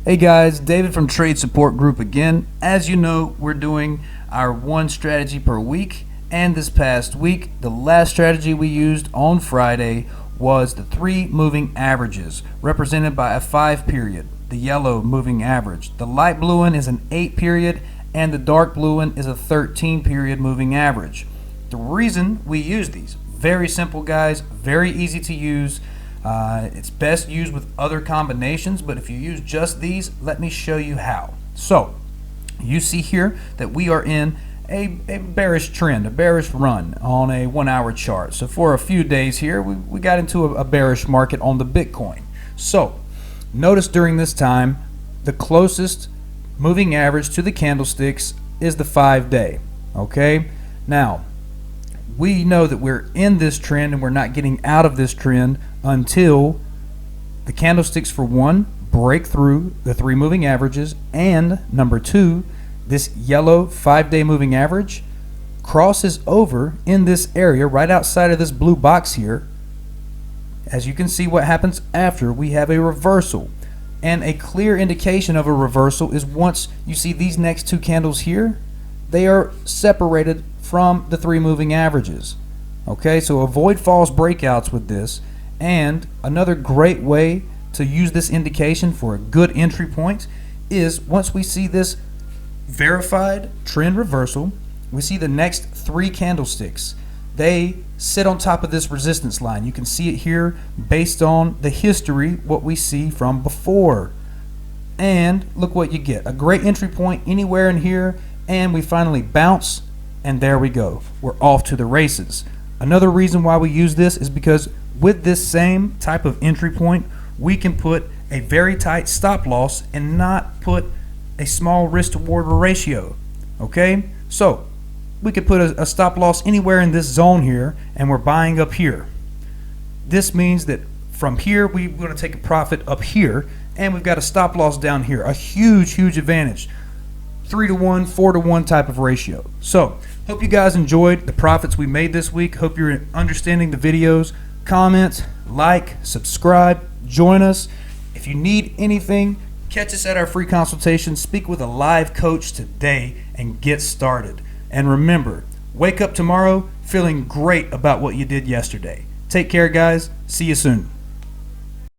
Hey guys, David from Trade Support Group again. As you know, we're doing our one strategy per week, and this past week, the last strategy we used on Friday was the 3 moving averages, represented by a 5 period, the yellow moving average. The light blue one is an 8 period, and the dark blue one is a 13 period moving average. The reason we use these, very simple guys, very easy to use. It's best used with other combinations, but if you use just these, let me show you how. So, you see here that we are in a bearish trend, a bearish run on a 1 hour chart. So for a few days here, we got into a bearish market on the Bitcoin. So, notice during this time, the closest moving average to the candlesticks is the 5-day. Okay? Now, we know that we're in this trend and we're not getting out of this trend until the candlesticks, for one, break through the 3 moving averages, and number 2, this yellow 5-day moving average crosses over in this area right outside of this blue box here. As you can see, what happens after we have a reversal. And a clear indication of a reversal is once you see these next 2 candles here, they are separated from the 3 moving averages. Okay, so avoid false breakouts with this. And another great way to use this indication for a good entry point is once we see this verified trend reversal, we see the next 3 candlesticks. They sit on top of this resistance line. You can see it here based on the history, what we see from before. And look what you get. A great entry point anywhere in here, and we finally bounce, and there we go. We're off to the races. Another reason why we use this is because with this same type of entry point, we can put a very tight stop loss and not put a small risk to reward ratio. Okay, so we could put a stop loss anywhere in this zone here, and we're buying up here. This means that from here we're going to take a profit up here, and we've got a stop loss down here. A huge advantage. 3-to-1, 4-to-1 type of ratio. So hope you guys enjoyed the profits we made this week. Hope you're understanding the videos. Comment, like, subscribe, join us. If you need anything, catch us at our free consultation. Speak with a live coach today and get started. And remember, wake up tomorrow feeling great about what you did yesterday. Take care, guys. See you soon.